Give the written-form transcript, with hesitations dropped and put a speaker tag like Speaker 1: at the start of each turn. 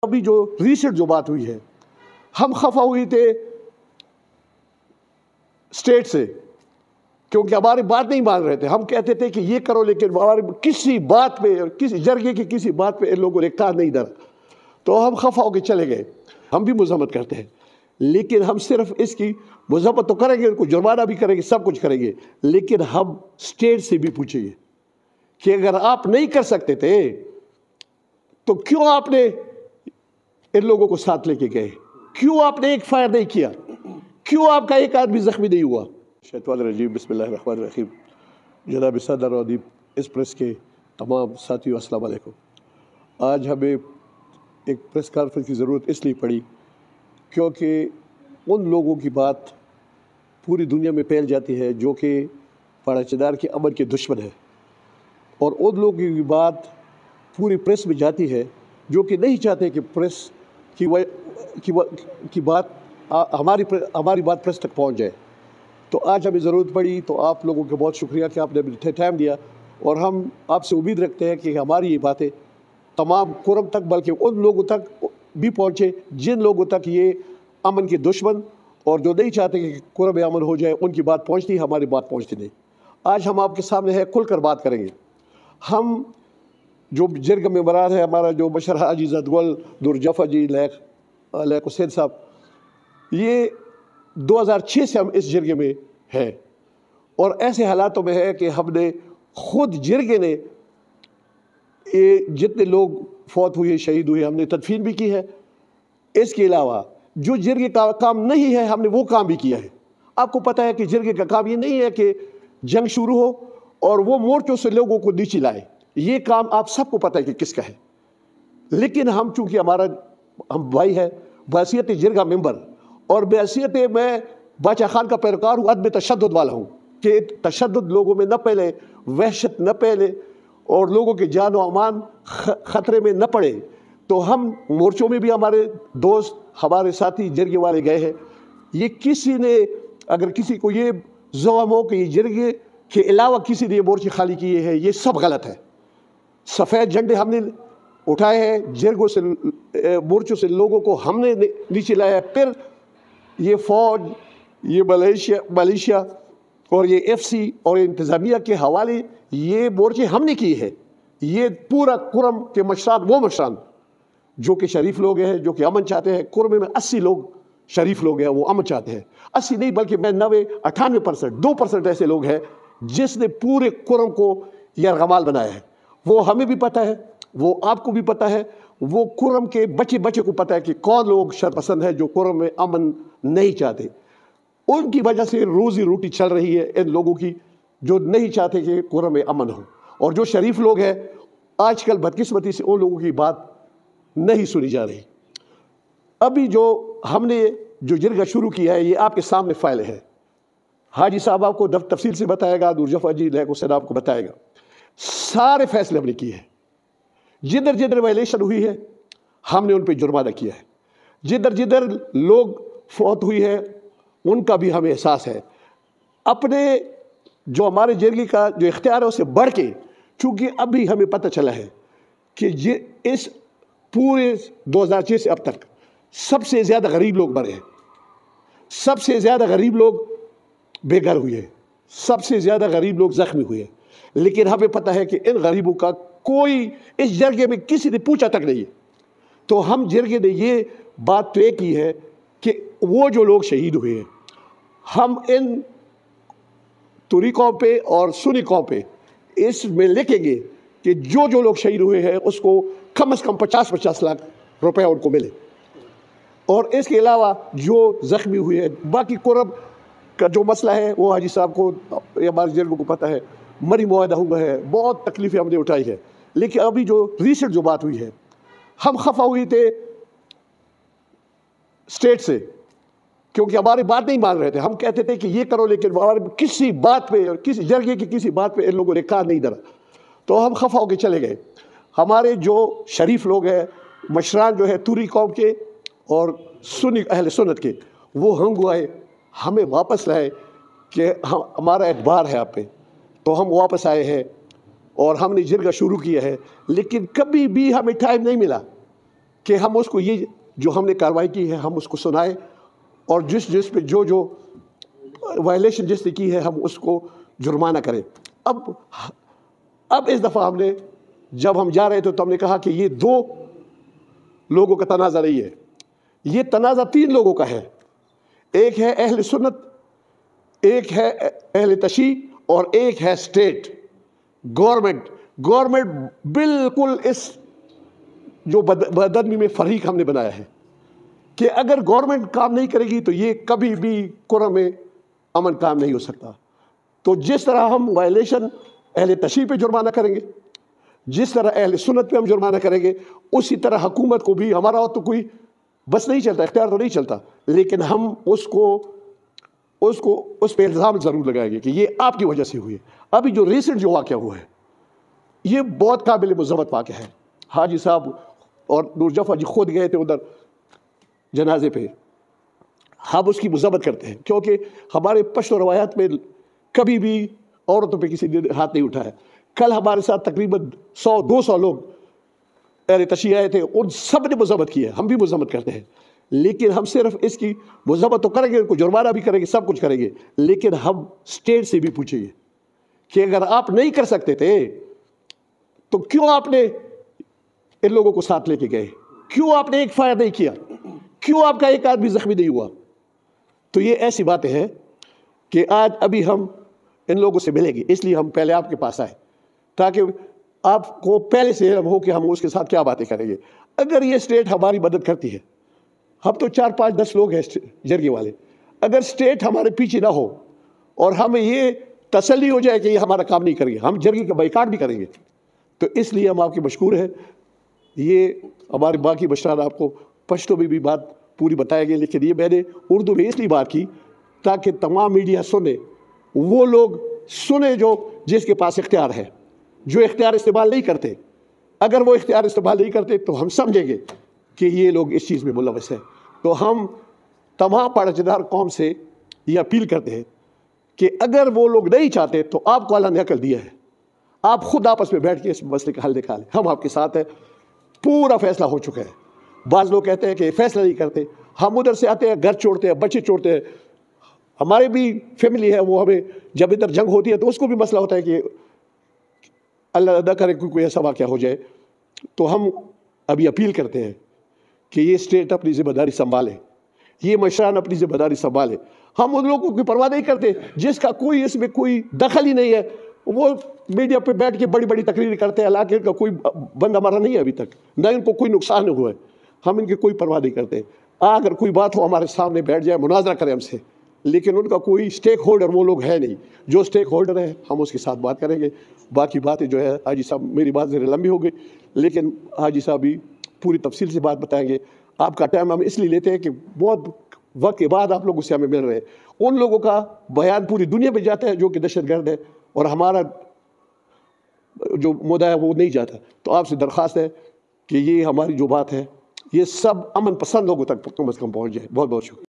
Speaker 1: ابھی جو ریسنٹ جو بات ہوئی ہے، ہم خفا ہوئے تھے اسٹیٹ سے کیونکہ ہماری بات نہیں مان رہے تھے. ہم کہتے تھے کہ یہ کرو، لیکن ہمارے کسی بات پہ، کسی جرگے کی کسی بات پہ ان لوگوں نے کہا نہیں ڈرا، تو ہم خفا ہو کے چلے گئے. ہم بھی مذمت کرتے ہیں، لیکن ہم صرف اس کی مذمت تو کریں گے، ان کو جرمانہ بھی کریں گے، سب کچھ کریں گے، لیکن ہم اسٹیٹ سے بھی پوچھیں گے کہ اگر آپ نہیں کر سکتے تھے تو کیوں آپ نے ان لوگوں کو ساتھ لے کے گئے؟ کیوں آپ نے ایک فائر نہیں کیا؟ کیوں آپ کا ایک آدمی زخمی نہیں ہوا؟ شیطان الرجیم، بسم اللہ الرحمن الرحیم. جناب صدر اور اس پریس کے تمام ساتھیوں، السلام علیکم. آج ہمیں ایک پریس کانفرنس کی ضرورت اس لیے پڑی کیونکہ ان لوگوں کی بات پوری دنیا میں پھیل جاتی ہے جو کہ پاڑا چنار کے امن کے دشمن ہے، اور ان لوگوں کی بات پوری پریس میں جاتی ہے جو کہ نہیں چاہتے کہ پریس کی بات ہماری بات پریس تک پہنچ جائے. تو آج ہمیں ضرورت پڑی، تو آپ لوگوں کا بہت شکریہ کہ آپ نے ٹائم دیا، اور ہم آپ سے امید رکھتے ہیں کہ ہماری یہ باتیں تمام قرم تک، بلکہ ان لوگوں تک بھی پہنچے جن لوگوں تک یہ امن کے دشمن اور جو نہیں چاہتے کہ قرم امن ہو جائے، ان کی بات پہنچتی، ہماری بات پہنچتی نہیں. آج ہم آپ کے سامنے ہے، کھل کر بات کریں گے. ہم جو جرگ میں مراد ہے، ہمارا جو مشر حاجی زدگل نور جفا جی لیک حسین صاحب، یہ 2006 سے ہم اس جرگے میں ہیں، اور ایسے حالاتوں میں ہے کہ ہم نے خود جرگے نے جتنے لوگ فوت ہوئے، شہید ہوئے، ہم نے تدفین بھی کی ہے. اس کے علاوہ جو جرگے کا کام نہیں ہے، ہم نے وہ کام بھی کیا ہے. آپ کو پتہ ہے کہ جرگے کا کام یہ نہیں ہے کہ جنگ شروع ہو اور وہ مورچوں سے لوگوں کو نیچے لائے. یہ کام آپ سب کو پتہ ہے کہ کس کا ہے، لیکن ہم چونکہ ہم بھائی ہے بحیثیت جرگہ ممبر، اور بحیثیت میں باچا خان کا پیروکار ہوں، عدم تشدد والا ہوں کہ تشدد لوگوں میں نہ پھیلے، وحشت نہ پھیلے، اور لوگوں کے جان و امان خطرے میں نہ پڑے. تو ہم مورچوں میں بھی ہمارے دوست، ہمارے ساتھی جرگے والے گئے ہیں. یہ کسی نے اگر کسی کو یہ زعم ہو کہ یہ جرگے کے علاوہ کسی نے یہ مورچے خالی کیے ہیں، یہ سب غلط ہے. سفید جھنڈے ہم نے اٹھائے ہیں، جرگوں سے مورچوں سے لوگوں کو ہم نے نیچے لایا ہے. پھر یہ فوج، یہ ملیشیا اور یہ ایف سی اور انتظامیہ کے حوالے یہ مورچے ہم نے کیے ہیں. یہ پورا قرم کے مشران، وہ مشران جو کہ شریف لوگ ہیں، جو کہ امن چاہتے ہیں. قرم میں 80 لوگ شریف لوگ ہیں، وہ امن چاہتے ہیں. 80 نہیں بلکہ 98% 2% ایسے لوگ ہیں جس نے پورے قرم کو یرغمال بنایا ہے. وہ ہمیں بھی پتہ ہے، وہ آپ کو بھی پتہ ہے، وہ قرم کے بچے کو پتہ ہے کہ کون لوگ شرپسند ہیں جو قرم میں امن نہیں چاہتے. ان کی وجہ سے روزی روٹی چل رہی ہے ان لوگوں کی جو نہیں چاہتے کہ قرم میں امن ہو. اور جو شریف لوگ ہیں، آج کل بدقسمتی سے ان لوگوں کی بات نہیں سنی جا رہی. ابھی جو ہم نے جو جرگہ شروع کیا ہے، یہ آپ کے سامنے فائل ہے. حاجی صاحب آپ کو تفصیل سے بتائے گا، نور جفا جی لیک حسین آپ کو بتائے گا. سارے فیصلے ہم نے کیے ہیں. جدھر وائلیشن ہوئی ہے ہم نے ان پہ جرمانہ کیا ہے. جدھر لوگ فوت ہوئی ہے ان کا بھی ہمیں احساس ہے. اپنے جو ہمارے جرگے کا جو اختیار ہے اسے بڑھ کے، چونکہ ابھی ہمیں پتہ چلا ہے کہ اس پورے 2006 سے اب تک سب سے زیادہ غریب لوگ مرے ہیں، سب سے زیادہ غریب لوگ بے گھر ہوئے ہیں، سب سے زیادہ غریب لوگ زخمی ہوئے ہیں. لیکن ہمیں پتہ ہے کہ ان غریبوں کا کوئی اس جرگے میں کسی نے پوچھا تک نہیں ہے. تو ہم جرگے نے یہ بات طے کی ہے کہ وہ جو لوگ شہید ہوئے ہیں، ہم ان توری قوم پہ اور سنی قوم پہ اس میں لکھیں گے کہ جو لوگ شہید ہوئے ہیں اس کو کم از کم 50 لاکھ روپے ان کو ملے. اور اس کے علاوہ جو زخمی ہوئے ہیں، باقی قرب کا جو مسئلہ ہے وہ حاجی صاحب کو، ہمارے جرگوں کو پتہ ہے، مری معاہدہ ہوا ہے، بہت تکلیفیں ہم نے اٹھائی ہے. لیکن ابھی جو ریسنٹ جو بات ہوئی ہے، ہم خفا ہوئے تھے اسٹیٹ سے کیونکہ ہماری بات نہیں مان رہے تھے. ہم کہتے تھے کہ یہ کرو، لیکن ہمارے کسی بات پہ، کسی جرگے کی کسی بات پہ ان لوگوں نے کہا نہیں ڈرا. تو ہم خفا ہو کے چلے گئے. ہمارے جو شریف لوگ ہیں، مشران جو ہے توری قوم کے اور سنی اہل سنت کے، وہ ہنگ آئے، ہمیں واپس لائے کہ ہمارا اعتبار ہے آپ پہ. تو ہم واپس آئے ہیں اور ہم نے جرگہ شروع کیا ہے. لیکن کبھی بھی ہمیں ٹائم نہیں ملا کہ ہم اس کو یہ جو ہم نے کارروائی کی ہے ہم اس کو سنائیں، اور جس پہ جو وائلیشن جس نے کی ہے ہم اس کو جرمانہ کریں۔ اب اس دفعہ ہم نے جب ہم جا رہے تھے تو ہم نے کہا کہ یہ 2 لوگوں کا تنازع نہیں ہے، یہ تنازع 3 لوگوں کا ہے۔ ایک ہے اہل سنت، ایک ہے اہل تشیع، اور ایک ہے اسٹیٹ گورنمنٹ بالکل اس جو بدآدمی میں فریق ہم نے بنایا ہے کہ اگر گورنمنٹ کام نہیں کرے گی تو یہ کبھی بھی قرآن میں امن کام نہیں ہو سکتا۔ تو جس طرح ہم وائلیشن اہل تشیع پہ جرمانہ کریں گے، جس طرح اہل سنت پہ ہم جرمانہ کریں گے، اسی طرح حکومت کو بھی، ہمارا تو کوئی بس نہیں چلتا، اختیار تو نہیں چلتا، لیکن ہم اس پہ الزام ضرور لگائیں گے کہ یہ آپ کی وجہ سے ہوئی ہے۔ ابھی جو ریسنٹ جو واقعہ ہوا ہے یہ بہت قابل مذمت واقعہ ہے۔ حاجی صاحب اور نور جفا جی خود گئے تھے ادھر جنازے پہ، ہم اس کی مذمت کرتے ہیں کیونکہ ہمارے پشتو روایات میں کبھی بھی عورتوں پہ کسی نے ہاتھ نہیں اٹھایا۔ کل ہمارے ساتھ تقریباً 100-200 لوگ اہل تشیع آئے تھے، ان سب نے مذمت کی ہے، ہم بھی مذمت کرتے ہیں، لیکن ہم صرف اس کی مذمت تو کریں گے، ان کو جرمانہ بھی کریں گے، سب کچھ کریں گے، لیکن ہم اسٹیٹ سے بھی پوچھیں گے کہ اگر آپ نہیں کر سکتے تھے تو کیوں آپ نے ان لوگوں کو ساتھ لے کے گئے؟ کیوں آپ نے ایک فائر نہیں کیا؟ کیوں آپ کا ایک آدمی زخمی نہیں ہوا؟ تو یہ ایسی باتیں ہیں کہ آج ابھی ہم ان لوگوں سے ملیں گے، اس لیے ہم پہلے آپ کے پاس آئے تاکہ آپ کو پہلے سے علم ہو کہ ہم اس کے ساتھ کیا باتیں کریں گے۔ اگر یہ اسٹیٹ ہماری مدد کرتی ہے، ہم تو 4-5-10 لوگ ہیں جرگے والے، اگر اسٹیٹ ہمارے پیچھے نہ ہو اور ہمیں یہ تسلی ہو جائے کہ یہ ہمارا کام نہیں کریں گے، ہم جرگے کا بائیکاٹ بھی کریں گے، تو اس لیے ہم آپ کے مشکور ہیں۔ یہ ہمارے باقی مشران آپ کو پشتو میں بھی بات پوری بتائیں گے، لیکن یہ میں نے اردو میں اس لیے بات کی تاکہ تمام میڈیا سنے، وہ لوگ سنے جو جس کے پاس اختیار ہے، جو اختیار استعمال نہیں کرتے۔ اگر وہ اختیار استعمال نہیں کرتے تو ہم سمجھیں گے کہ یہ لوگ اس چیز میں ملوث ہیں۔ تو ہم تمام پاڑچدار قوم سے یہ اپیل کرتے ہیں کہ اگر وہ لوگ نہیں چاہتے تو آپ کو اللہ نے عقل دیا ہے، آپ خود آپس میں بیٹھ کے اس مسئلے کا حل نکالیں، ہم آپ کے ساتھ ہیں، پورا فیصلہ ہو چکا ہے۔ بعض لوگ کہتے ہیں کہ فیصلہ نہیں کرتے، ہم ادھر سے آتے ہیں، گھر چھوڑتے ہیں، بچے چھوڑتے ہیں، ہمارے بھی فیملی ہے، وہ ہمیں جب ادھر جنگ ہوتی ہے تو اس کو بھی مسئلہ ہوتا ہے کہ اللہ نہ کرے کوئی ایسا واقعہ ہو جائے۔ تو ہم ابھی اپیل کرتے ہیں کہ یہ اسٹیٹ اپنی ذمہ داری سنبھالے، یہ مشران اپنی ذمہ داری سنبھالے۔ ہم ان لوگوں کی پرواہ نہیں کرتے جس کا کوئی اس میں کوئی دخل ہی نہیں ہے، وہ میڈیا پہ بیٹھ کے بڑی بڑی تقریر کرتے ہیں، حالانکہ ان کا کوئی بندہ مرا نہیں ہے ابھی تک، نہ ان کو کوئی نقصان ہوا ہے، ہم ان کی کوئی پرواہ نہیں کرتے۔ اگر کوئی بات ہو ہمارے سامنے بیٹھ جائے، مناظرہ کرے ہم سے، لیکن ان کا کوئی اسٹیک ہولڈر وہ لوگ ہے نہیں، جو اسٹیک ہولڈر ہے ہم اس کے ساتھ بات کریں گے۔ باقی باتیں جو ہے حاجی صاحب، میری بات ذرا لمبی ہو گئی، لیکن حاجی صاحب بھی پوری تفصیل سے بات بتائیں گے۔ آپ کا ٹائم ہم اس لیے لیتے ہیں کہ بہت وقت کے بعد آپ لوگوں سے ہمیں مل رہے ہیں، ان لوگوں کا بیان پوری دنیا میں جاتا ہے جو کہ دہشت گرد ہے، اور ہمارا جو مدعا ہے وہ نہیں جاتا۔ تو آپ سے درخواست ہے کہ یہ ہماری جو بات ہے یہ سب امن پسند لوگوں تک کم از کم پہنچ جائے۔ بہت بہت شکریہ۔